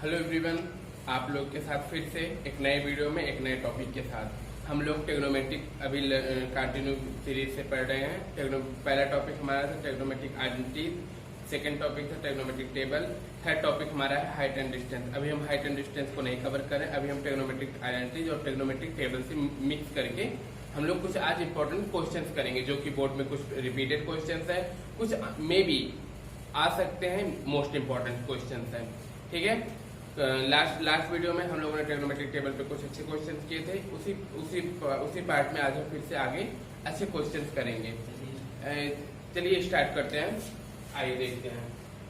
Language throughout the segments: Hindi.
हेलो एवरीवन, आप लोग के साथ फिर से एक नए वीडियो में एक नए टॉपिक के साथ हम लोग टेग्नोमेट्रिक अभी कंटिन्यू सीरीज से पढ़ रहे हैं। पहला टॉपिक हमारा था टेग्नोमेट्रिक आइडेंटिटी, सेकंड टॉपिक था टेग्नोमेट्रिक टेबल, थर्ड टॉपिक हमारा है हाइट एंड डिस्टेंस। अभी हम हाइट एंड डिस्टेंस को नहीं कवर करें, अभी हम टेग्नोमेट्रिक आइडेंटिटीज और टेग्नोमेट्रिक टेबल से मिक्स करके हम लोग कुछ आज इंपॉर्टेंट क्वेश्चंस करेंगे, जो कि बोर्ड में कुछ रिपीटेड क्वेश्चंस है, कुछ मे बी आ सकते हैं, मोस्ट इंपॉर्टेंट क्वेश्चंस हैं। ठीक है, लास्ट वीडियो में हम लोगों ने ट्रिग्नोमेट्रिक टेबल पे कुछ अच्छे क्वेश्चंस किए थे। उसी पार्ट में आज हम फिर से आगे अच्छे क्वेश्चंस करेंगे। चलिए स्टार्ट करते हैं, आइए देखते हैं।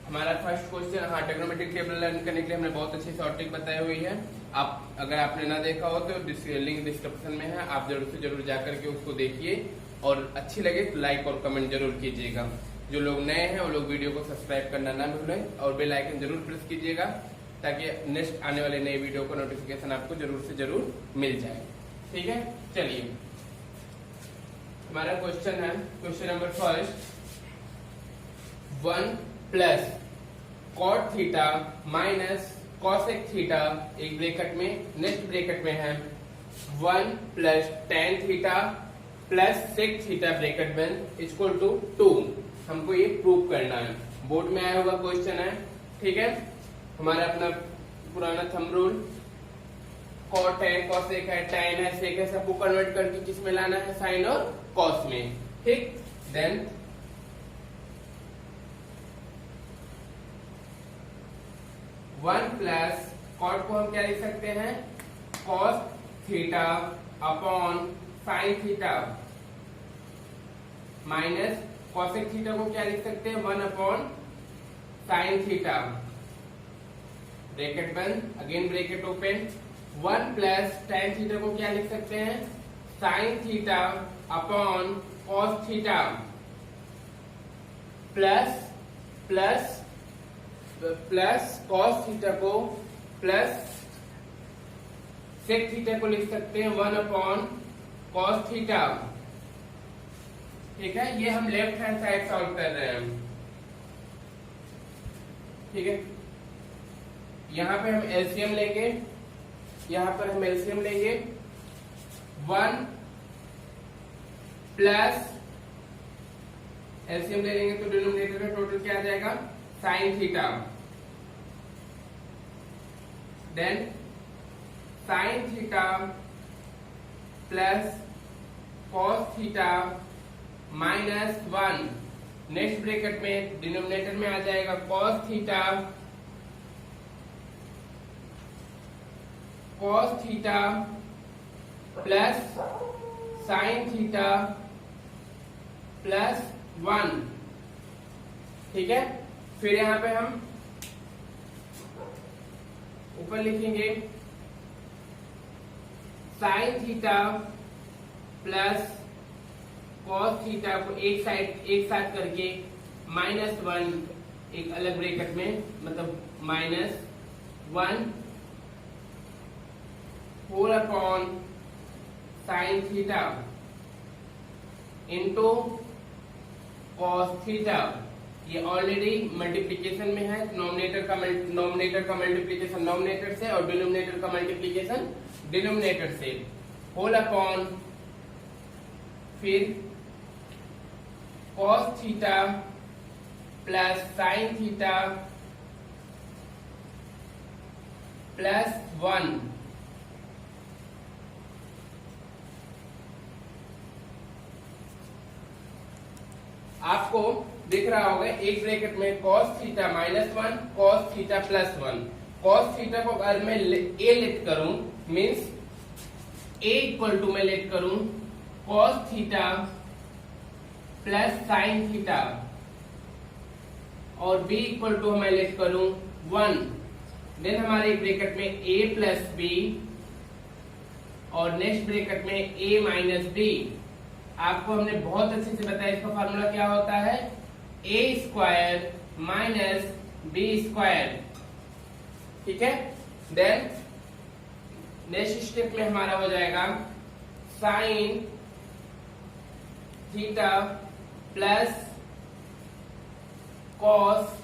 हमारा फर्स्ट क्वेश्चन, हाँ, ट्रिग्नोमेट्रिक टेबल लर्न करने के लिए हमने बहुत अच्छी शॉर्ट ट्रिक बताई हुई है। आप अगर आपने ना देखा हो तो लिंक डिस्क्रिप्शन में है, आप जरूर से जरूर जाकर के उसको देखिए और अच्छी लगे तो लाइक और कमेंट जरूर कीजिएगा। जो लोग नए हैं वो लोग वीडियो को सब्सक्राइब करना ना भूलें और बेल आइकन जरूर प्रेस कीजिएगा, ताकि नेक्स्ट आने वाले नए वीडियो का नोटिफिकेशन आपको जरूर से जरूर मिल जाए। ठीक है, चलिए हमारा क्वेश्चन है, question number first, 1 plus cot theta minus cosec theta, एक ब्रैकेट में, नेक्स्ट ब्रैकेट में है 1 plus tan theta plus sec theta bracket में इक्वल टू 2। हमको ये प्रूव करना है, बोर्ड में आया हुआ क्वेश्चन है। ठीक है, हमारा अपना पुराना थंब रूल, कॉट है, कॉसेक है, टैन है, सेक है, सबको कन्वर्ट करके किस में लाना है, साइन और कॉस में। ठीक, देन वन प्लस कॉट को हम क्या लिख सकते हैं, cos theta upon sine theta, minus cosec theta को क्या लिख सकते हैं, 1 अपॉन साइन थीटा, ब्रैकेट बंद, again bracket open. 1 plus tan theta को क्या लिख सकते हैं, sine theta upon cos theta, plus plus plus cos theta को प्लस सेक थीटा को लिख सकते हैं 1 अपॉन कॉस थीटा। ठीक है, ये हम लेफ्ट हैंड साइड सॉल्व कर रहे हैं। ठीक है, यहां पे हम एलसीएम लेंगे, यहां पर हम एलसीएम लेंगे, 1 प्लस एलसीएम ले लेंगे तो डिनोमिनेटर में टोटल क्या आ जाएगा, sine theta, then sine theta plus cos theta minus 1, next bracket में डिनोमिनेटर में आ जाएगा cos theta plus sine theta plus 1। ठीक है, फिर यहां पे हम ऊपर लिखेंगे sine theta plus cos theta को एक साथ करके माइनस 1 एक अलग ब्रैकेट में, मतलब minus 1 whole upon sine theta into cos theta. ये ऑलरेडी मल्टीप्लीकेशन में है, नॉमिनेटर का मल्टीप्लीकेशन नॉमिनेटर से और डिनोमिनेटर का मल्टीप्लीकेशन डिनोमिनेटर से, होल अपॉन फिर cos theta plus sine theta plus 1। आपको दिख रहा होगा एक ब्रैकेट में cos theta minus 1, cos theta plus 1। Cos theta को अगर मैं ए लेट करूं, मीन्स ए इक्वल टू मैं लेट करूं cos theta plus sine theta, और बी इक्वल टू मैं लेट करूं 1, देन हमारे ब्रैकेट में ए प्लस बी और नेक्स्ट ब्रैकेट में ए माइनस बी। आपको हमने बहुत अच्छे से बताया, इसका फार्मूला क्या होता है, a square minus b square. ठीक है, देन नेक्स्ट स्टेप में हमारा हो जाएगा sine theta plus cos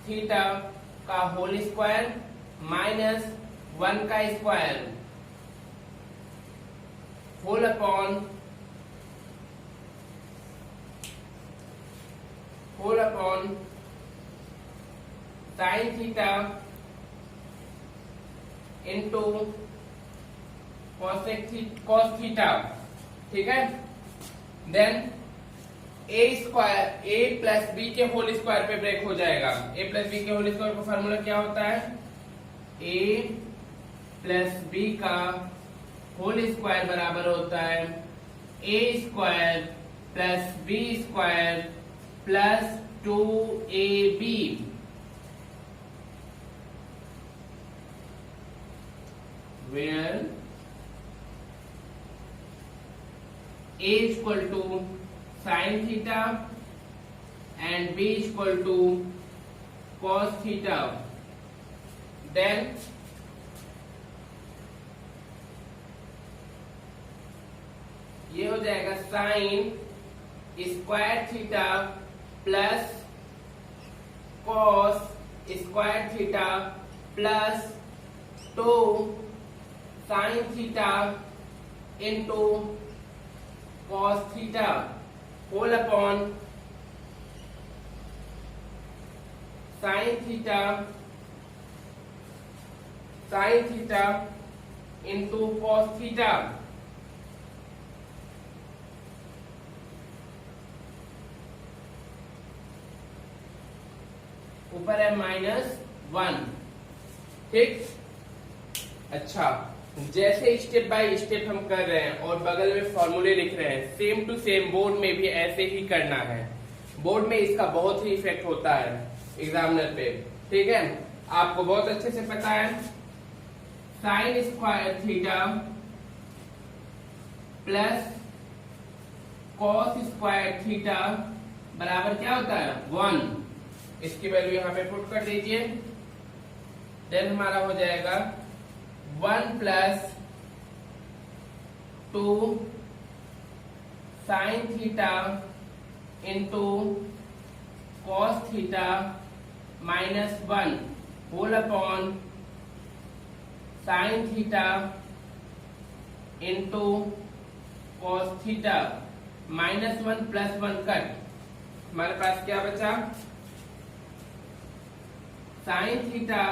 theta का होल स्क्वायर माइनस 1 का square whole upon sine theta into cos theta, ठीक है। Then a square A plus b के होल स्क्वायर पे ब्रेक हो जाएगा। ए प्लस बी के होल स्क्वायर का फॉर्मूला क्या होता है? ए प्लस बी का होल स्क्वायर बराबर होता है a square plus b square plus 2ab, where a is equal to sin theta and b is equal to cos theta. Then ये हो जाएगा sine square theta plus cos square theta plus 2 sine theta into cos theta whole upon sine theta into cos theta. ऊपर है -1, ठीक। अच्छा, जैसे स्टेप बाय स्टेप हम कर रहे हैं और बगल में फॉर्मूले लिख रहे हैं, सेम टू सेम बोर्ड में भी ऐसे ही करना है। बोर्ड में इसका बहुत ही इफेक्ट होता है एग्जामिनर पे, ठीक है। आपको बहुत अच्छे से पता है sine square theta plus cos square theta बराबर क्या होता है? 1। इसकी वैल्यू यहाँ पे पुट कर दीजिए। देन हमारा हो जाएगा 1 plus 2 sine theta into cos theta -1 whole upon sine theta into cos theta -1 plus 1 cut. हमारे पास क्या बचा? Sine theta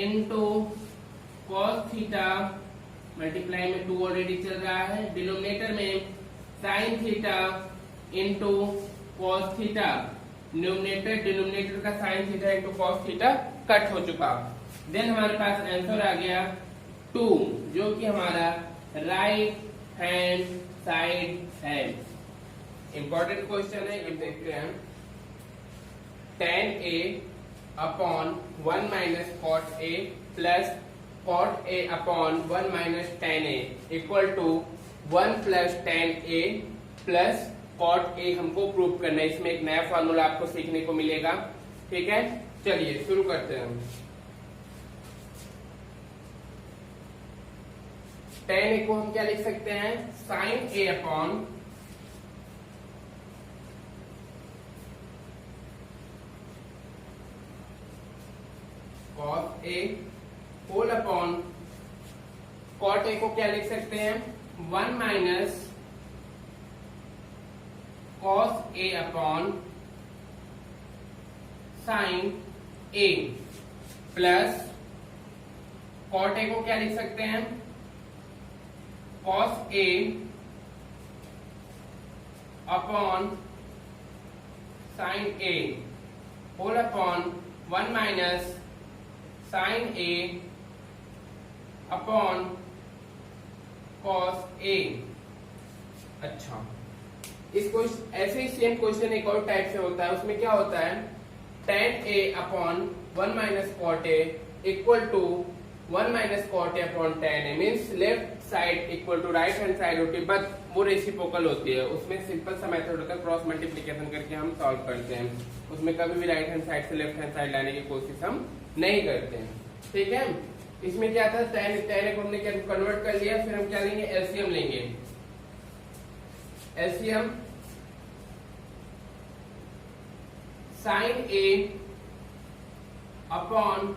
into cos theta multiply में 2 ऑलरेडी चल रहा है। डिनोमिनेटर में sine theta into cos theta, denominator का sine theta into cos theta cut हो चुका। देन हमारे पास आंसर आ गया 2, जो कि हमारा राइट हैंड साइड है। इंपॉर्टेंट क्वेश्चन है, ये देखते हैं। tan a upon 1 minus cot a plus cot a upon 1 minus tan a equal to 1 plus tan a plus cot a हमको प्रूव करना है। इसमें एक नया फॉर्मूला आपको सीखने को मिलेगा, ठीक है। चलिए शुरू करते हैं। tan a को हम क्या लिख सकते हैं? sin a upon cos a whole upon cot a को क्या लिख सकते हैं? 1 minus cos a upon sin a plus cot a को क्या लिख सकते हैं? cos a upon sin a whole upon 1 minus sin a upon cos a। अच्छा, इसको ऐसे ही सेम क्वेश्चन एक और टाइप से होता है। उसमें क्या होता है? tan a upon 1 minus cot a equal to 1 minus cot a upon tan a, means left side equal to right hand side होती है, बट वो रेसिप्रोकल होती है। उसमें सिंपल सा मेथड होता है, क्रॉस मल्टीप्लिकेशन करके हम सॉल्व करते हैं। उसमें कभी भी राइट हैंड साइड से लेफ्ट हैंड साइड लाने की कोशिश हम नहीं करते हैं, ठीक है। इसमें क्या था? tan को हमने क्या कन्वर्ट कर लिया, फिर हम क्या लेंगे? एलसीएम लेंगे। LCM sin a upon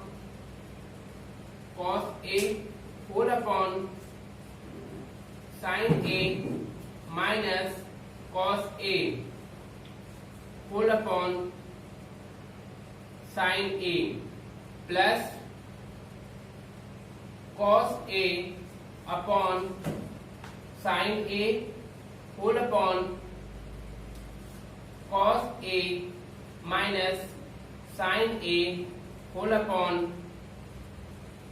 cos A whole upon sine A minus cos A whole upon sine a plus cos a upon sine a whole upon cos A minus sine a whole upon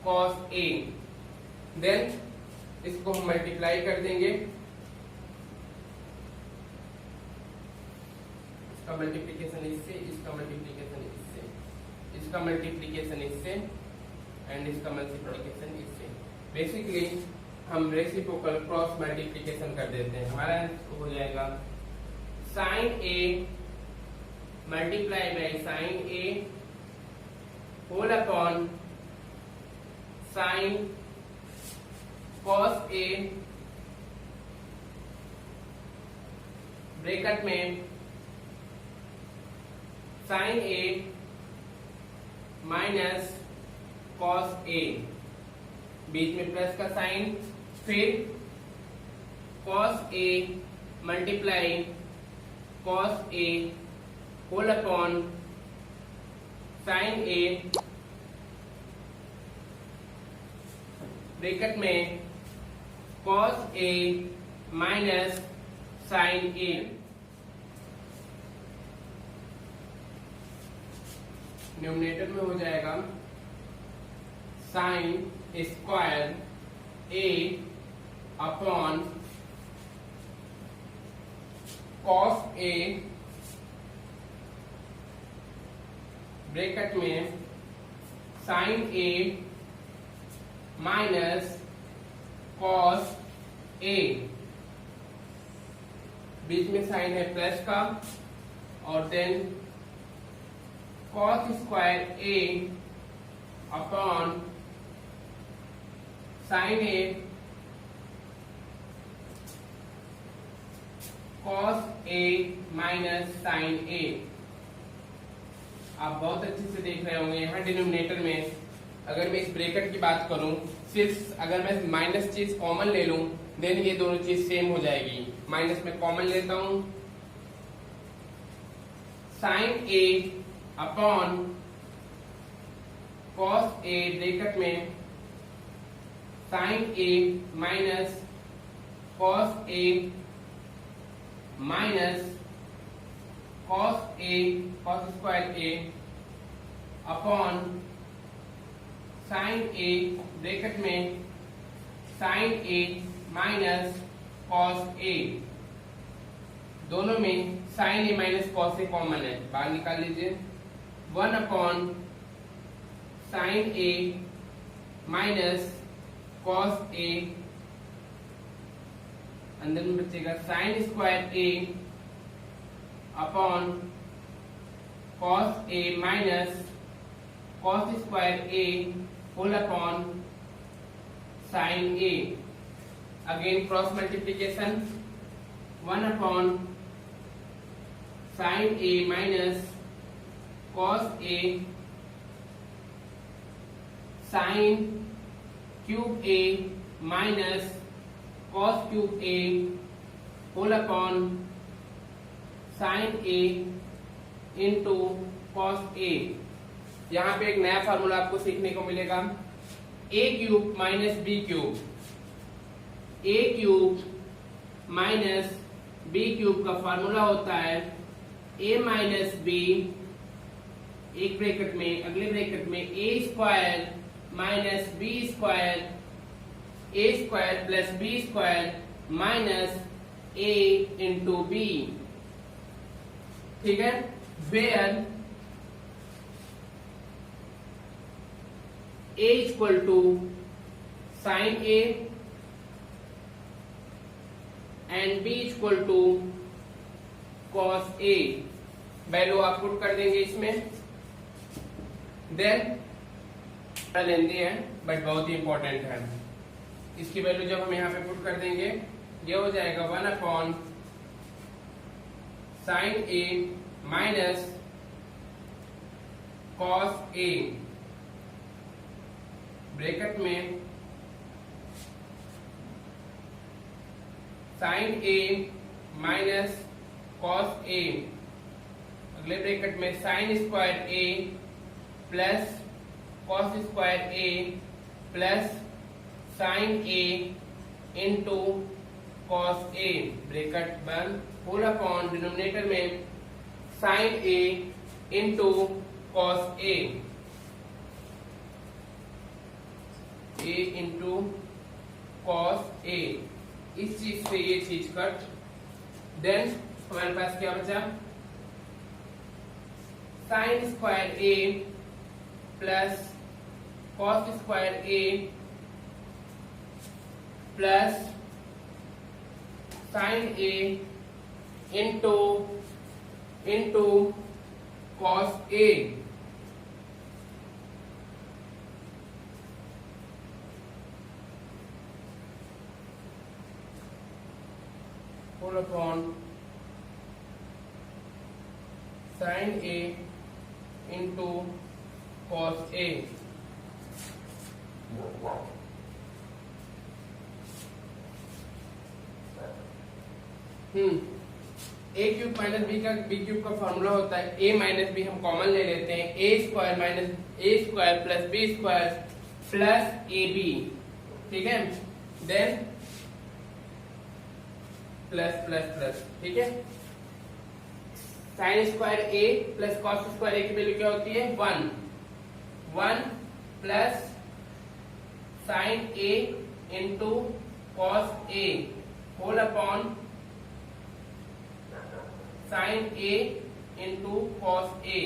cos a. Then इसको हम मल्टीप्लाई कर देंगे, इसका मल्टीप्लिकेशन इससे, इसका मल्टीप्लिकेशन इससे, इसका मल्टीप्लिकेशन इससे एंड इसका मल्टीप्लिकेशन इससे। बेसिकली हम रेसिप्रोकल क्रॉस मल्टीप्लिकेशन कर देते हैं। हमारा हो जाएगा sine a multiply by sine a whole upon sine cos A bracket में sine A minus cos a, बीच में प्लस का साइन, फिर cos a multiply cos A whole upon sine A bracket में cos A minus sine a. Numerator में हो जाएगा साइन स्क्वायर ए अपॉन कॉस ए ब्रैकेट में sine A minus cos a, बीच में साइन है प्लस का, और then cos square A upon sine A cos A minus sine ए। आप बहुत अच्छे से देख रहे होंगे यहाँ डिनोमिनेटर में अगर मैं इस ब्रैकेट की बात करूं, सिर्फ अगर मैं माइनस चीज कॉमन ले लूं देन ये दोनों चीज सेम हो जाएगी। माइनस में कॉमन लेता हूं, साइन ए अपॉन कॉस ए ब्रैकेट में sine A minus cos A minus cos A cos square A upon sine A bracket में sine A minus cos A. दोनों में sine A minus cos A common है, बाहर निकाल लीजिए। 1 upon sine A minus cos A, अंदर में बचेगा sine square A upon cos A minus cos square A whole upon sine A. Again cross multiplication, 1 upon sine A minus cos A sine cube A minus cos cube A whole upon sine A into cos A. यहाँ पे एक नया फार्मूला आपको सीखने को मिलेगा, a cube minus b cube. A cube minus b cube का फार्मूला होता है ए माइनस बी, एक ब्रैकेट में, अगले ब्रैकेट में a square minus b square, a square plus b square minus a into b. ठीक है, where a equal to sine a and b equal to cos a. Value आप पुट कर देंगे इसमें, देन लेंदी है बट बहुत ही इंपॉर्टेंट है। इसकी वैल्यू जब हम यहाँ पे पुट कर देंगे ये हो जाएगा 1 अपॉन साइन ए माइनस कॉस ए ब्रैकेट में साइन ए माइनस कॉस ए, अगले ब्रैकेट में sign square A plus cos square A plus sine A into cos A, bracket बंद, होल अपॉन डिनोमिनेटर में sine A into cos A into cos ए, इस चीज से ये चीज कट। देन हमारे पास क्या बचा, sine square A plus cos square A plus sine A into cos A, whole upon sine A into cos A. A cube minus b cube का फॉर्मूला होता है ए माइनस बी, हम कॉमन ले लेते हैं, a square minus a square plus b square plus a b, ठीक है, देन प्लस प्लस प्लस, ठीक है। Sine square A plus cos square A की वैल्यू क्या होती है 1 plus sine A into cos A whole upon sine A into cos ए।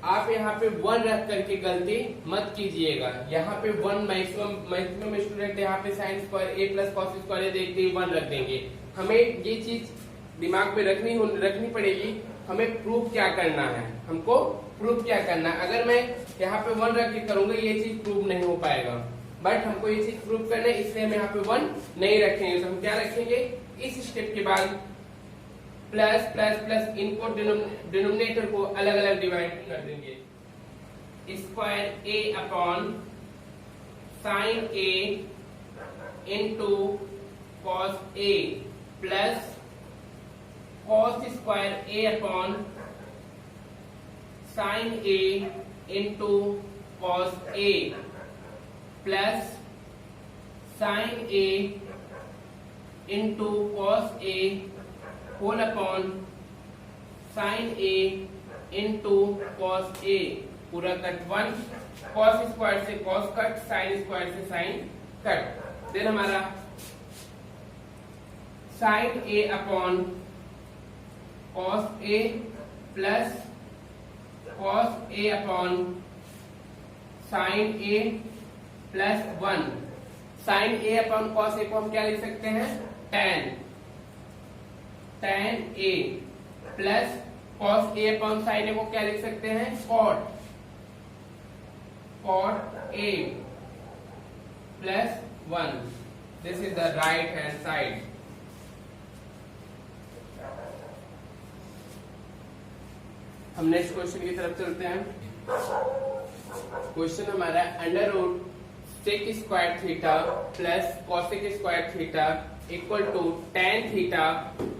आप यहाँ पे 1 रख करके गलती मत कीजिएगा, यहाँ पे 1 मैक्सिमम स्टूडेंट यहाँ पे साइन स्क्वायर ए प्लस कॉस स्क्वायर ए देखते ही 1 रख देंगे। हमें ये चीज दिमाग में रखनी पड़ेगी, हमें प्रूफ क्या करना है, हमको प्रूफ क्या करना है। अगर मैं यहाँ पे 1 रख के करूंगा ये चीज प्रूफ नहीं हो पाएगा, बट हमको ये चीज प्रूफ करना है, इसलिए हम यहाँ पे 1 नहीं रखेंगे। तो हम क्या रखेंगे, इस स्टेप के बाद प्लस प्लस प्लस इनको डिनोमिनेटर को अलग अलग डिवाइड कर देंगे, square A upon sine A into cos A plus cos square A upon sine A into cos A plus sine A into cos A whole upon sine A into cos ए, पूरा कट 1, कॉस स्क्वायर से कॉस कट, साइन स्क्वायर से साइन कट। देन हमारा sign A upon cos A plus cos a upon sine a plus 1, sine A upon cos a को हम क्या लिख सकते हैं tan a plus cos a upon sine a को क्या लिख सकते हैं cot a plus 1, this is the right hand side. हम नेक्स्ट क्वेश्चन की तरफ चलते हैं। क्वेश्चन हमारा under root sec square theta plus cosec square theta equal to tan theta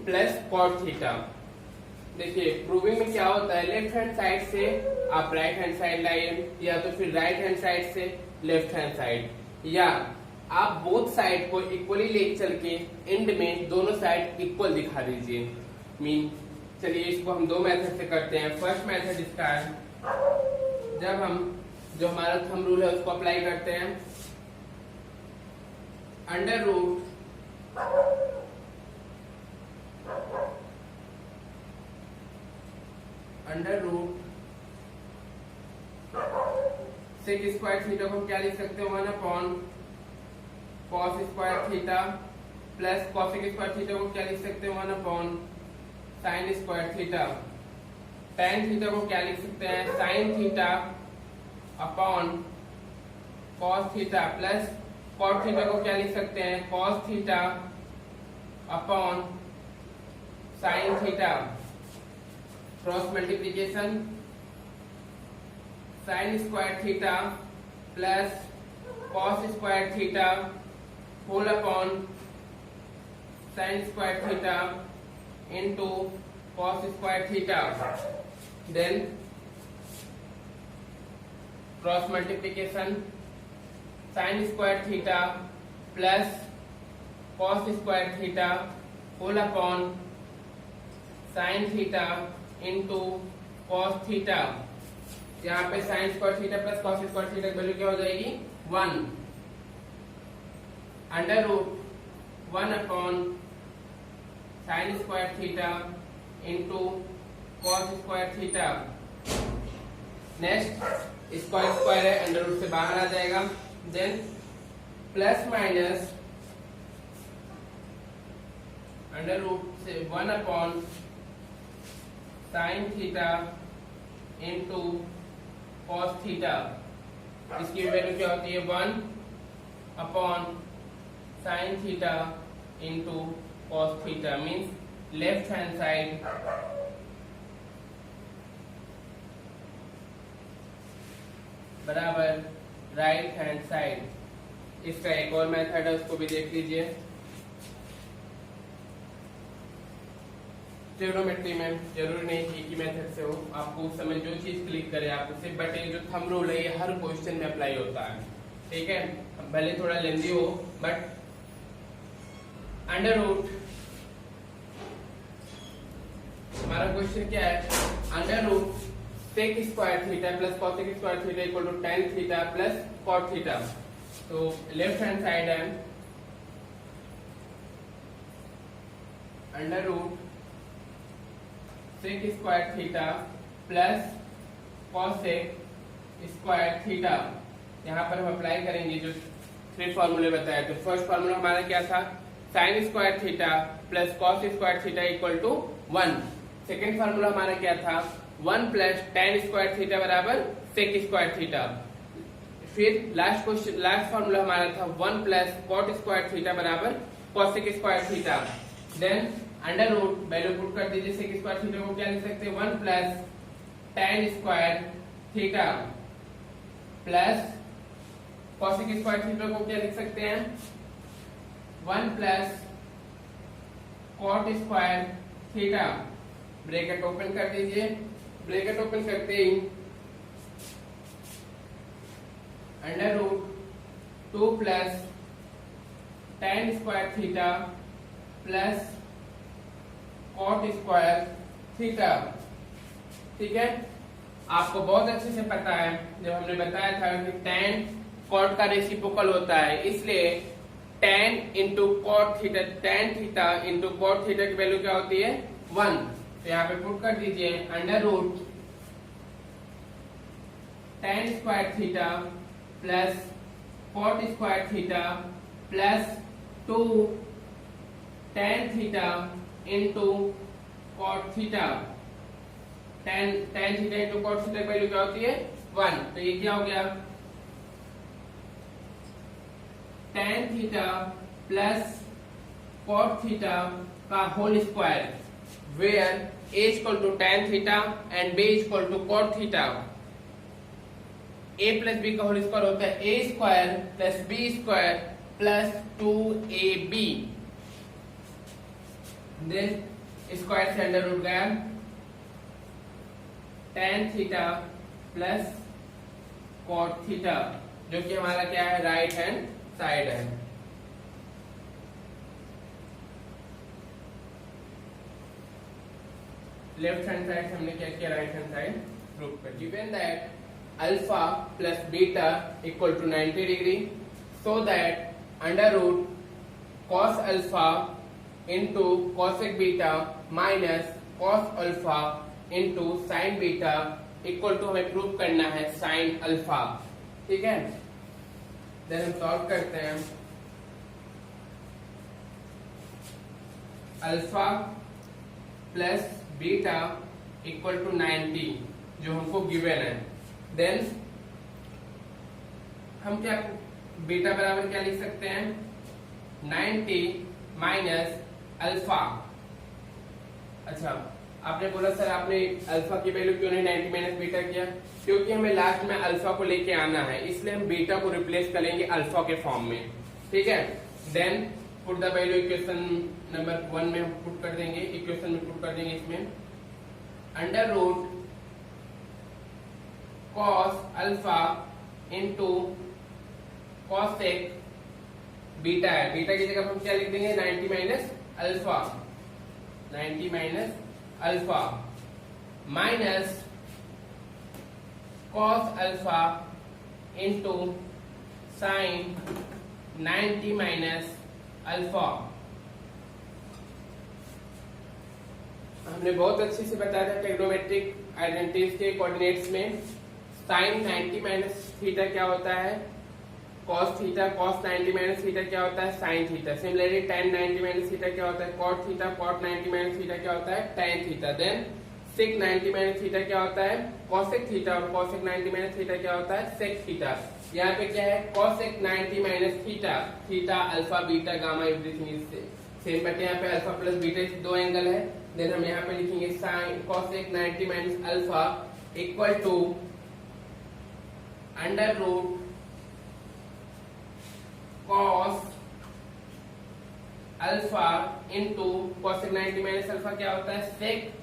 plus cot theta. देखिए प्रूविंग में क्या होता है, लेफ्ट हैंड साइड से आप राइट हैंड साइड लाइए, या तो फिर राइट हैंड साइड से लेफ्ट हैंड साइड, या आप बोथ साइड को इक्वली ले चल के एंड में दोनों साइड इक्वल दिखा दीजिए। मीन चलिए इसको हम 2 मेथड से करते हैं। फर्स्ट मेथड इसका है, जब हम जो हमारा थंब रूल है उसको अप्लाई करते हैं, under root sec square theta को हम क्या लिख सकते हैं 1 upon cos square theta plus cosec square theta को क्या लिख सकते हैं 1 upon sine square theta. tan theta को क्या लिख सकते हैं sine theta upon cos theta plus cot theta को क्या लिख सकते हैं cos theta upon sine theta. Cross multiplication, sine square theta plus cos square theta whole upon sine square theta into cos square theta, then cross multiplication sine square theta plus cos square theta whole upon sine theta into cos theta. यहाँ पे sine square theta plus cos square theta की वैल्यू क्या हो जाएगी 1 under root 1 upon sine square theta into cos square theta. Next square square है, अंडर रूट से बाहर आ जाएगा, then plus minus under root से 1 upon sine theta into cos theta. इसकी वैल्यू क्या होती है 1 upon sine theta into cos theta, means left hand side बराबर राइट हैंड साइड। इसका एक और मेथड है, उसको भी देख लीजिए। ट्रिग्नोमेट्री में जरूरी नहीं कि एक ही मेथड से हो, आपको उस समय जो चीज क्लिक करे आप उसे, बट ये जो थंब रूल है ये हर क्वेश्चन में अप्लाई होता है, ठीक है। भले थोड़ा लेंदी हो, बट अंडर रूट हमारा क्वेश्चन क्या है, under root sec square theta plus cosec square theta equal to tan theta plus cot theta. तो लेफ्ट हैंड साइड है under root sec square theta plus cosec square theta. यहाँ पर हम अप्लाई करेंगे जो 3 फॉर्मूले बताए। तो फर्स्ट फॉर्मूला हमारा क्या था, sine square theta plus cos square theta equal to 1। Second formula हमारा क्या था, 1 प्लस टेन स्क्वायर थीटा बराबर सेक स्क्वायर थीटा। फिर लास्ट फॉर्मूला हमारा था 1 प्लस कॉट स्क्वायर थीटा बराबर cosec square theta. Then under root value put कर दीजिए, सेक स्क्वायर थीटा को क्या लिख सकते हैं 1 plus tan square theta plus cosec square theta को क्या लिख सकते हैं 1 plus cot square theta. Bracket open कर दीजिए, ब्रैकेट ओपन करते ही under root 2 plus tan square theta plus cot square theta, ठीक है। आपको बहुत अच्छे से पता है, जब हमने बताया था कि टेन कॉट का रेसिप्रोकल होता है, इसलिए tan into cot theta, tan theta into cot theta की वैल्यू क्या होती है 1। तो यहाँ पे पुट कर दीजिए under root tan square theta plus cot square theta plus 2 tan theta into cot theta. Tan theta into cot theta की वैल्यू क्या होती है 1। तो ये क्या हो गया tan theta plus cot theta का whole square, where a equal to tan theta and b equal to cot theta. a plus b का होल स्क्वायर होता है a square plus b square plus 2ab। Then square से अंडर रूट गया, tan theta plus cot theta, जो कि हमारा क्या है राइट हैंड साइड है। लेफ्ट हैंड साइड हमने क्या किया, राइट हैंड साइड प्रूव कर। Given that alpha plus beta equal to 90 degree, so that under root cos alpha into cosec beta minus cos alpha into sine beta equal to हमें प्रूव करना है साइन अल्फा, ठीक है। देन हम सॉल्व करते हैं। Alpha plus beta equal to 90 जो हमको गिवन है। देन हम क्या बीटा बराबर क्या लिख सकते हैं 90 माइनस अल्फा। अच्छा, आपने बोला सर आपने अल्फा की वैल्यू क्यों नहीं 90 माइनस बीटा किया, क्योंकि हमें लास्ट में अल्फा को लेके आना है, इसलिए हम बीटा को रिप्लेस करेंगे अल्फा के फॉर्म में। ठीक है, then put the value equation number 1 में हम पुट कर देंगे, इक्वेशन में पुट कर देंगे इसमें under root cos alpha into cosec beta है, बीटा की जगह हम क्या लिख देंगे 90 minus alpha, 90 minus alpha minus cos alpha into sine 90 minus alpha. हमने बहुत अच्छे से बताया था ट्रिग्नोमेट्रिक आइडेंटिटीज के कोऑर्डिनेट्स में साइन 90 माइनस थीटा क्या होता है cos theta, cos 90 minus theta क्या होता है sine theta. Similarly tan 90 minus theta क्या होता है cot theta, cot 90 minus theta क्या होता है tan theta. Then sec 90 minus theta क्या होता है कॉसेक थीटा, और कॉसेक 90 माइनस थीटा क्या होता है सेक थीटा। यहाँ पे क्या है cosec 90 minus theta, theta alpha beta gamma everything is same, but यहाँ पे अल्फा प्लस बीटा दो एंगल है। देन हम यहाँ पे लिखेंगे sine cosec 90 minus alpha equal to under root cos alpha into cosec 90 minus alpha क्या होता है सेक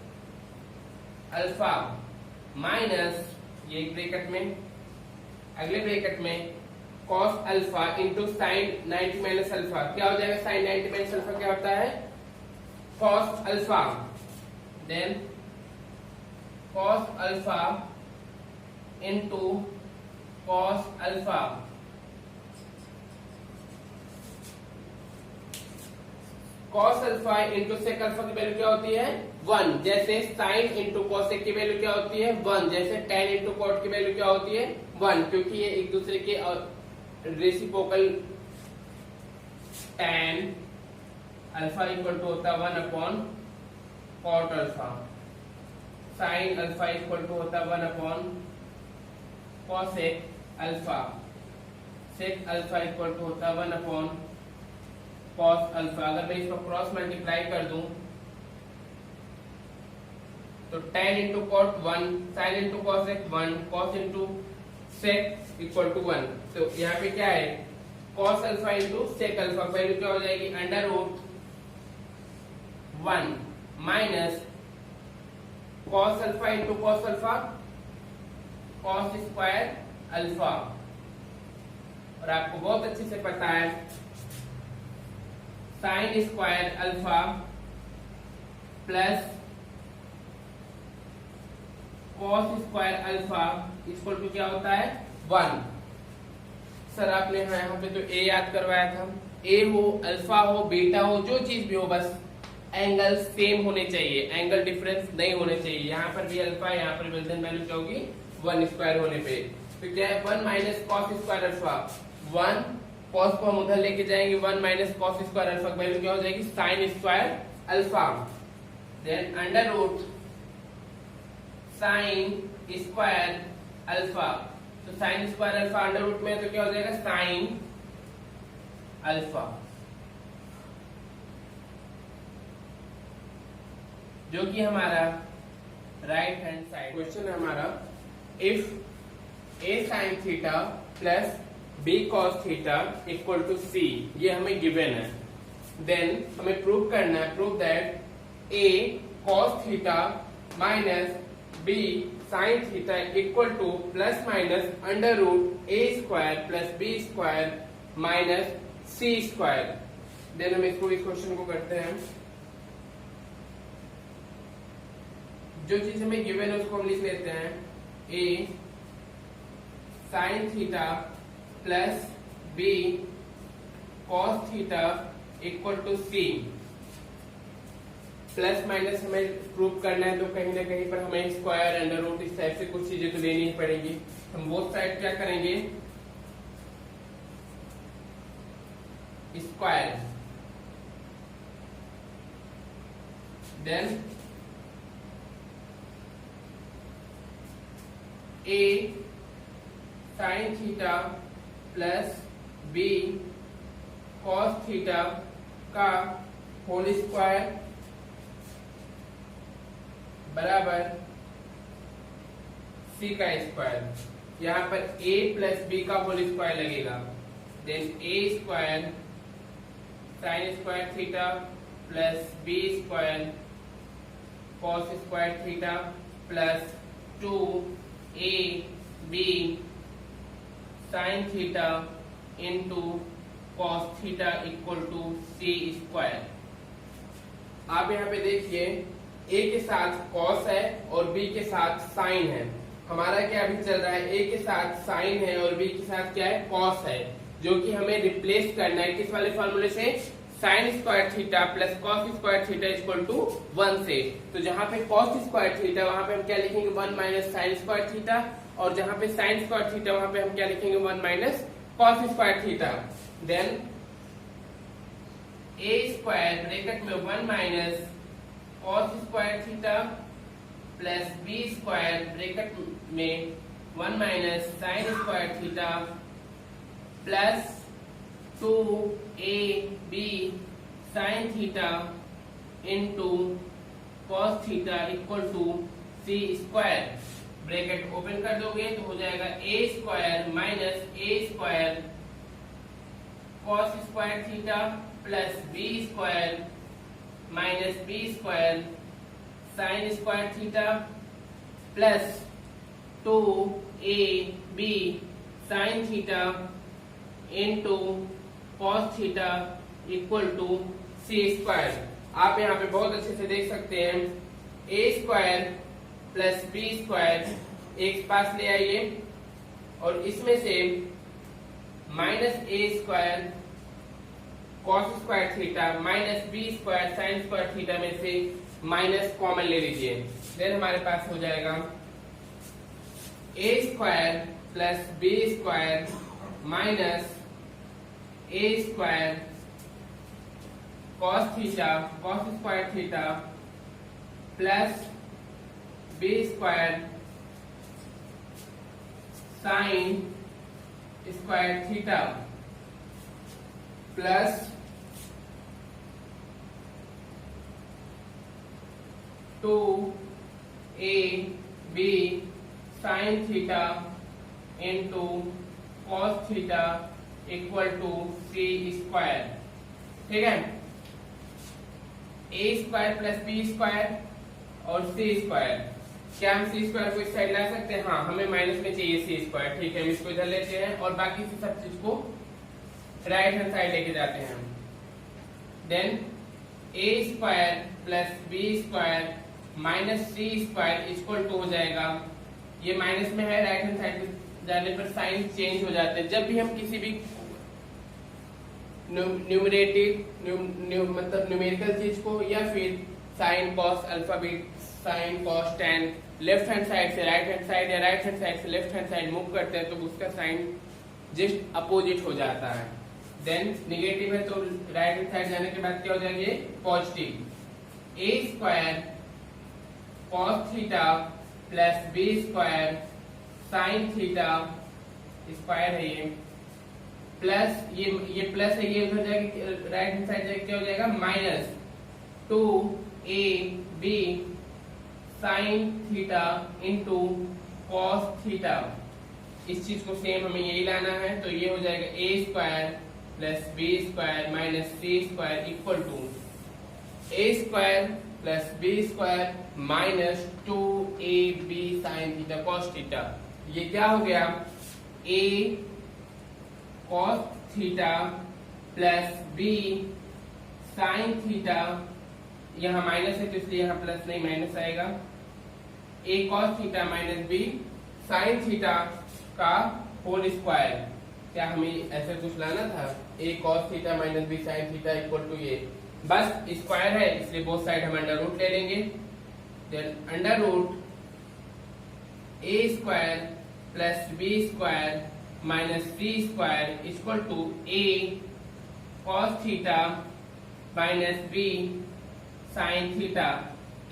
अल्फा माइनस ये एक ब्रैकेट में, अगले ब्रैकेट में cos alpha into sine 90 minus alpha क्या हो जाएगा साइन 90 माइनस अल्फा क्या होता है cos alpha, then cos alpha into cos alpha cos alpha into sec alpha की वैल्यू क्या होती है 1, जैसे साइन इंटू कॉसेक की वैल्यू क्या होती है 1, जैसे tan इंटू कॉट की वैल्यू क्या होती है 1, क्योंकि ये एक दूसरे के reciprocal tan alpha equal to होता है 1 upon cot alpha, sine alpha equal to होता है 1 upon cosec alpha, sec alpha equal to होता है 1 अपॉन कॉस अल्फा। अगर मैं इसको क्रॉस मल्टीप्लाई कर दूं तो tan into cot 1, sine into cosec 1, cos into sec equal to 1। तो यहाँ पे क्या है cos alpha into sec alpha value क्या हो जाएगी under root 1 minus cos alpha into cos alpha cos square alpha. और आपको बहुत अच्छे से पता है sine square alpha plus cos square alpha equal to क्या होता है 1। सर आपने यहाँ पे तो ए याद करवाया था, ए हो अल्फा हो बीटा हो जो चीज भी हो बस एंगल सेम होने चाहिए, एंगल डिफरेंस नहीं होने चाहिए। यहाँ पर भी अल्फा यहाँ पर विल्सन वैल्यू क्या होगी 1 स्क्वायर होने पे, तो क्या है 1 minus cos square alpha 1, cos को हम उधर लेके जाएंगे 1 माइनस कॉस स्क्वायर अल्फा की वैल्यू क्या हो जाएगी sine square alpha, then under root sine square alpha, तो sine square alpha under root में तो क्या हो जाएगा साइन अल्फा, जो कि हमारा राइट हैंड साइड क्वेश्चन है हमारा if a sine theta plus b cos theta equal to c, ये हमें गिवन है। देन हमें प्रूव करना है, prove that a cos theta minus b sine theta equal to plus minus under root a square plus b square minus c square. Then हम इसको इस क्वेश्चन को करते हैं, जो चीज हमें गिवन है उसको हम लिख लेते हैं a sine theta plus b cos theta equal to c. Plus minus हमें प्रूव करना है तो कहीं ना कहीं पर हमें स्क्वायर अंडर रूट इस टाइप से कुछ चीजें तो लेनी ही पड़ेगी। हम बोथ साइड क्या करेंगे square, then a sine theta plus b cos theta का होल स्क्वायर बराबर c का स्क्वायर, यहाँ पर a प्लस b का होल स्क्वायर लगेगा, then a square sine square theta plus b square cos square theta plus 2ab sine theta into cos theta equal to c square. आप यहाँ पे देखिए a के साथ कॉस है और b के साथ साइन है। हमारा क्या अभी चल रहा है, a के साथ साइन है और b के साथ क्या है, कॉस है, जो कि हमें रिप्लेस करना है किस वाले फॉर्मूले से, sine square theta plus cos square theta equal to 1 से। तो जहाँ पे कॉस स्क्वायर थीटा वहां पे हम क्या लिखेंगे, 1 माइनस साइन स्क्वायर थीटा, और जहाँ पे साइन स्क्वायर थीटा वहां पे हम क्या लिखेंगे, 1 minus cos square theta. Then a square bracket में 1 minus cos square theta plus b square bracket में 1 minus sine square theta plus 2ab sine theta into cos theta equal to c square. Bracket open कर दोगे तो हो जाएगा a square minus a square cos square theta plus b square minus b square sine square theta plus 2ab sine theta into cos theta equal to c square. आप यहाँ पे बहुत अच्छे से देख सकते हैं, a square plus b square एक पास ले आइए और इसमें से minus a square cos square theta minus b square sine square theta में से माइनस कॉमन ले लीजिए। देन हमारे पास हो जाएगा a square plus b square minus a square cos theta cos square theta plus b square sine square theta plus 2ab sine theta into cos theta equal to c square. ठीक है, a square plus b square और c स्क्वायर। क्या हम c स्क्वायर को इस साइड ला सकते हैं? हाँ, हमें माइनस में चाहिए c स्क्वायर। ठीक है, हम इसको इधर लेते हैं और बाकी से सब चीज को राइट हैंड साइड लेके जाते हैं। Then a square plus b square minus c square equal to हो जाएगा, ये माइनस में है, राइट हैंड साइड जाने पर साइन चेंज हो जाते हैं। जब भी हम किसी भी मतलब न्यूमेरिकल चीज को या फिर sine cos alpha beta sine cos tan left hand side से राइट हैंड साइड या राइट हैंड साइड से लेफ्ट हैंड साइड मूव करते हैं तो उसका साइन जस्ट अपोजिट हो जाता है। देन निगेटिव है तो राइट हैंड साइड जाने के बाद क्या हो जाएंगे, positive. a square cos theta plus b square sine theta square है ये, प्लस ये प्लस है, ये उधर जाके राइट हैंड साइड जाके क्या हो जाएगा, minus 2ab sine theta into cos theta. इस चीज को सेम हमें यही लाना है, तो ये हो जाएगा a square plus b square minus c square equal to a square plus b square minus 2ab sine theta cos theta. ये क्या हो गया, a cos theta plus b sine theta, यहाँ माइनस है तो इसलिए यहाँ प्लस नहीं माइनस आएगा, a cos theta minus b sine theta का होल स्क्वायर। क्या हमें ऐसे कुछ लाना था, a cos theta minus b sine theta equal to ये, बस स्क्वायर है इसलिए बोथ साइड हम अंडर रूट ले लेंगे। Then under root a square plus b square minus c square equal to a cos theta minus b sine theta.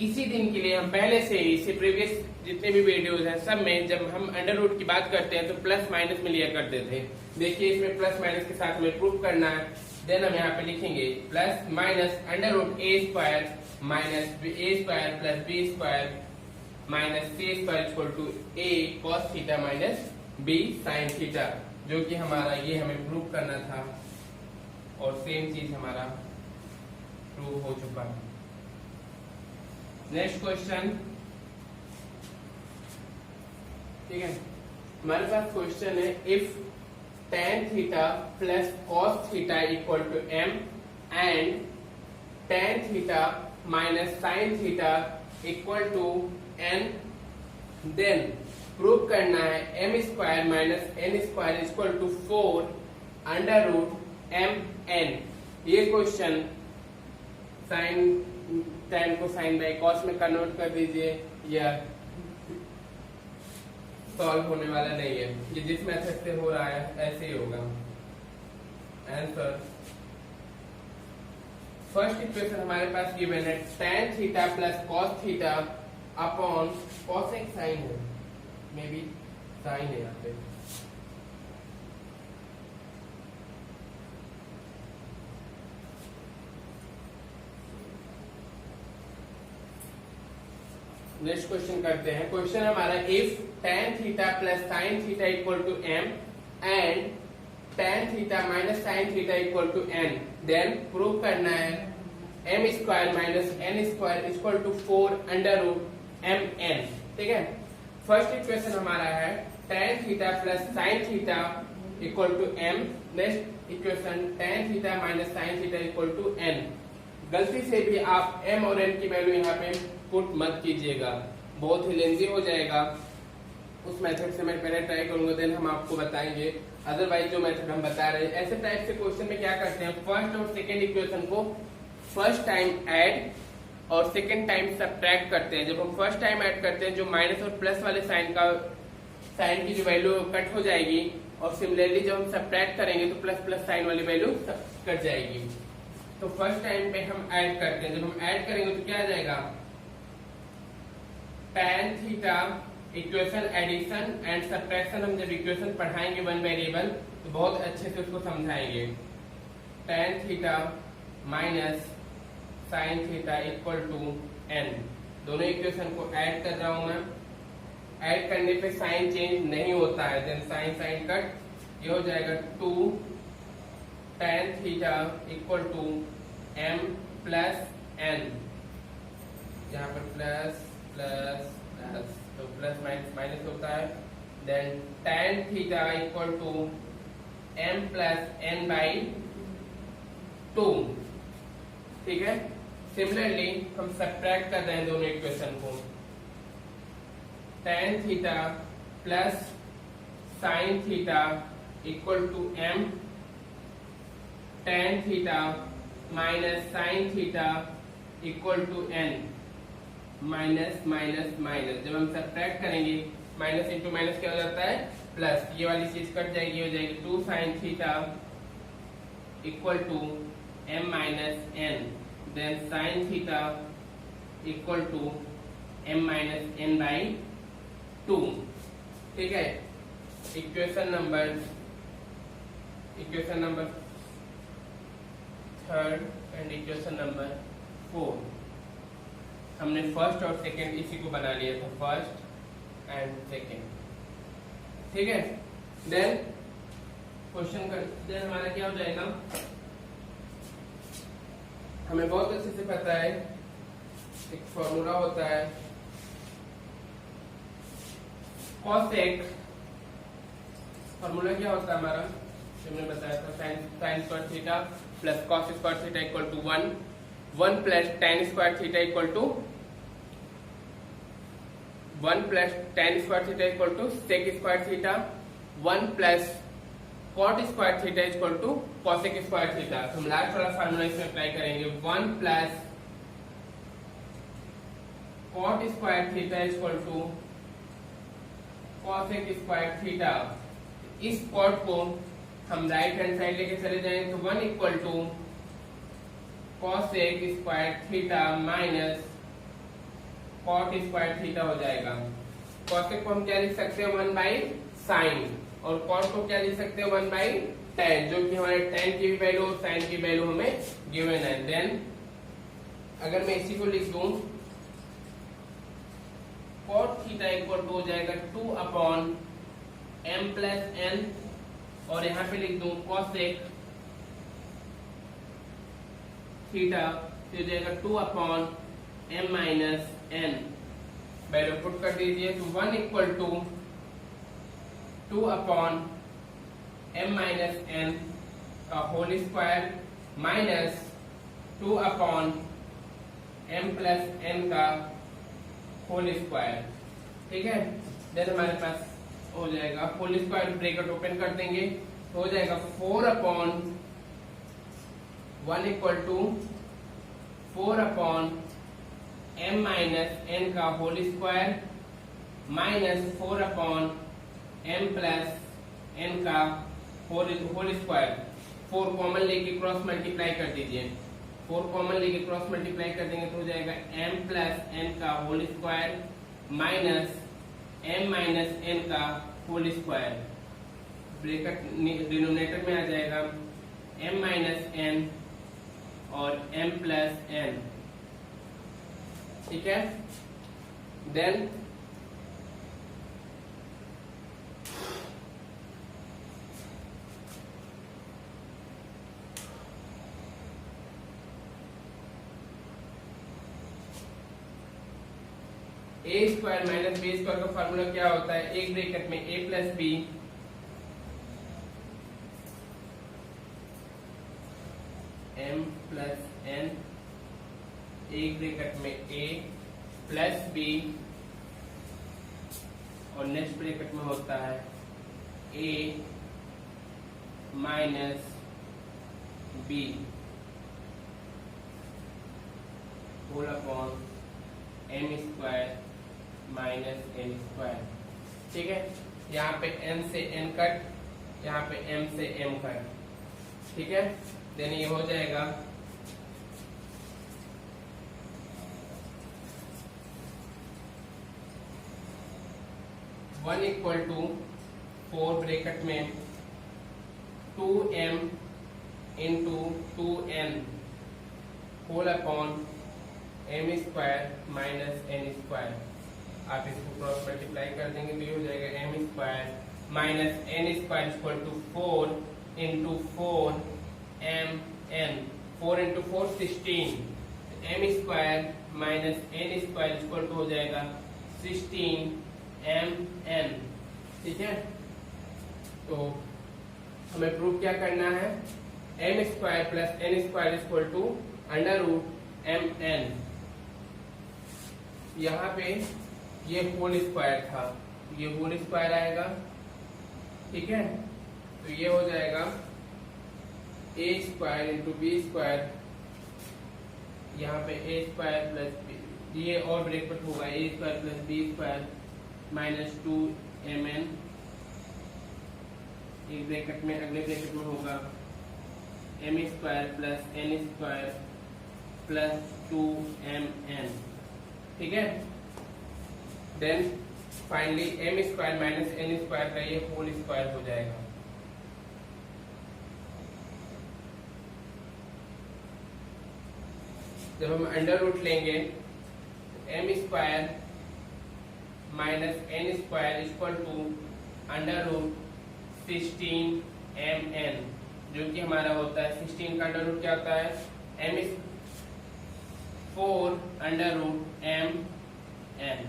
इसी दिन के लिए हम पहले से ही इससे प्रीवियस जितने भी वीडियोस हैं सब में जब हम अंडर रूट की बात करते हैं तो प्लस माइनस में लिया करते थे। देखिए इसमें प्लस माइनस के साथ हमें प्रूफ करना है। देन हम यहाँ पे लिखेंगे plus minus under root a square minus a square plus b square minus c square equal to a cos theta minus b sine theta, जो कि हमारा ये हमें प्रूव करना था और सेम चीज हमारा प्रूव हो चुका है। नेक्स्ट क्वेश्चन, ठीक है, हमारे पास क्वेश्चन है if tan theta plus cos theta equal to m and tan theta minus sin theta equal to n, then prove करना है m square minus n square equal to 4 under root m n। ये क्वेश्चन साइन tan को साइन बाई cos में कन्वर्ट कर दीजिए, या सॉल्व होने वाला नहीं है, ये जिस मेथड से हो रहा है ऐसे ही होगा। आंसर, फर्स्ट इक्वेशन हमारे पास गिवन है tan theta plus cos theta upon cosec sine है, मे बी साइन है यहाँ पे। नेक्स्ट क्वेश्चन करते हैं। क्वेश्चन हमारा if tan theta plus sin theta equal to m and tan theta minus sin theta equal to n, then prove करना है m square minus n square equal to 4 under root m n। ठीक है, फर्स्ट इक्वेशन हमारा है tan theta plus sin theta equal to m, next equation tan theta minus sin theta equal to n। गलती से भी आप m और n की वैल्यू यहाँ पे पुट मत कीजिएगा, बहुत ही लेंजी हो जाएगा। उस मेथड से मैं पहले ट्राई करूंगा, देन हम आपको बताएंगे। अदरवाइज जो मेथड हम बता रहे हैं, ऐसे टाइप से क्वेश्चन में क्या करते हैं, फर्स्ट और सेकंड इक्वेशन को फर्स्ट टाइम ऐड और सेकंड टाइम सब्ट्रैक्ट करते हैं। जब हम फर्स्ट टाइम ऐड करते हैं, जो माइनस और प्लस वाले साइन की जो वैल्यू कट हो जाएगी, और सिमिलरली जब हम सब्ट्रैक्ट करेंगे तो प्लस प्लस साइन वाली वैल्यू कट जाएगी। तो फर्स्ट टाइम पे हम ऐड करते हैं, जब हम ऐड करेंगे तो क्या आ जाएगा, tan theta equation addition and subtraction. हम जब इक्वेशन पढ़ाएंगे वन वेरिएबल तो बहुत अच्छे से उसको समझाएंगे। tan theta minus sin theta equal to n, दोनों इक्वेशन को ऐड कर रहा हूं मैं। ऐड करने पे साइन चेंज नहीं होता है, देन साइन साइन कट, ये हो जाएगा 2 tan theta equal to m plus n, यहाँ पर प्लस प्लस प्लस, तो प्लस माइनस माइनस होता है, then tan theta equal to m plus n by 2। ठीक है, सिमिलरली हम सब्ट्रैक्ट कर रहे हैं दोनों इक्वेशन को। tan theta plus sin theta equal to m, tan theta minus sin theta equal to n, minus minus minus, जब हम सब्ट्रैक्ट करेंगे माइनस इंटू माइनस क्या हो जाता है, प्लस, ये वाली चीज कट जाएगी, हो जाएगी 2 sin theta equal to m minus n, then sin theta equal to m minus n by 2। ठीक है, equation number third and equation number 4 हमने फर्स्ट और सेकंड इसी को बना लिया था, फर्स्ट एंड सेकंड। ठीक है, देन क्वेश्चन का देन हमारा क्या हो जाएगा, हमें बहुत अच्छे से पता है एक फॉर्मूला होता है cosec, फॉर्मूला क्या होता है हमारा, हमने बताया था sine square theta plus cos square theta equal to 1 plus tan square theta equal to 1 plus tan square theta equal to sec square theta, 1 plus cot square theta equal to cosec square theta. तो हम लास्ट वाला फार्मूला इसमें अप्लाई करेंगे, 1 plus cot square theta equal to cosec square theta. इस cot को हम राइट हैंड साइड लेके चले जाएंगे तो 1 equal to cosec square theta minus cot square theta हो जाएगा। cosec को हम क्या लिख सकते हैं, 1 बाई साइन, और cot को क्या लिख सकते हैं, 1 बाई tan, जो कि हमारे tan की भी वैल्यू और sin की वैल्यू हमें गिवन है। देन अगर मैं इसी को लिख दूं cot थीटा इक्वल टू हो जाएगा 2/m+n, और यहाँ पे लिख दूं cosec थीटा तो हो जाएगा 2/m-n। वैल्यू पुट कर दीजिए तो 1 इक्वल टू 2/m-n का होल स्क्वायर माइनस 2/m+n का होल स्क्वायर। ठीक है, देन हमारे पास हो जाएगा होल स्क्वायर, ब्रैकेट ओपन कर देंगे तो हो जाएगा 4/1 इक्वल टू 4/m-n का होल स्क्वायर माइनस 4/m+n का होल स्क्वायर। 4 कॉमन लेके क्रॉस मल्टीप्लाई कर दीजिए, 4 कॉमन लेके क्रॉस मल्टीप्लाई कर देंगे तो हो जाएगा m+n का होल स्क्वायर माइनस m-n का होल स्क्वायर। ब्रैकेट डिनोमिनेटर में आ जाएगा m-n और m+n। ठीक है, then a square minus b square का फॉर्मूला क्या होता है? एक ब्रैकेट में a प्लस बी m+n, एक ब्रैकेट में a प्लस बी और नेक्स्ट ब्रैकेट में होता है a minus b whole upon m square minus n square. ठीक है, यहाँ पे n से n कट, यहाँ पे m से m कट। ठीक है, देन ये हो जाएगा 1 इक्वल टू 4 ब्रैकेट में 2m into 2n whole upon m square minus n square. आप इसको क्रॉस मल्टीप्लाई कर देंगे तो ये हो जाएगा m square minus n square equal to 4 into 4m n, 4 into 4 16, m square minus n square equal to हो जाएगा 16m n। ठीक है, तो हमें प्रूव क्या करना है? m square plus n square equal to √mn। यहाँ पे ये होल स्क्वायर था, ये होल स्क्वायर आएगा। ठीक है, तो ये हो जाएगा a square into b square, यहाँ पे a स्क्वायर प्लस ये और ब्रैकेट होगा a square plus b square minus 2mn, एक ब्रैकेट में अगले ब्रैकेट में होगा m square plus n square plus 2mn। ठीक है, then finally m square minus n square का ये होल स्क्वायर हो जाएगा। जब हम अंडर रूट लेंगे m square minus n square equal to √16mn, जो कि हमारा होता है 16 का अंडर रूट क्या होता है? m 4√mn।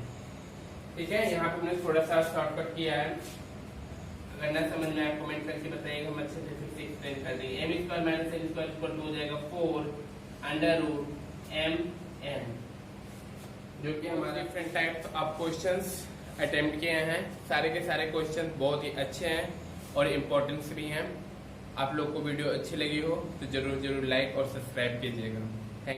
ठीक है, यहाँ पे हमने थोड़ा सा शॉर्टकट किया है, अगर ना समझ में आए कमेंट करके बताइएगा, हम अच्छे से फिर से एक्सप्लेन कर देंगे। m square minus n square equal to हो जाएगा 4√mn, जो कि हमारे different types of questions attempt किए हैं। सारे के सारे क्वेश्चन बहुत ही अच्छे हैं और इम्पोर्टेंस भी हैं। आप लोग को वीडियो अच्छी लगी हो तो जरूर लाइक और सब्सक्राइब कीजिएगा।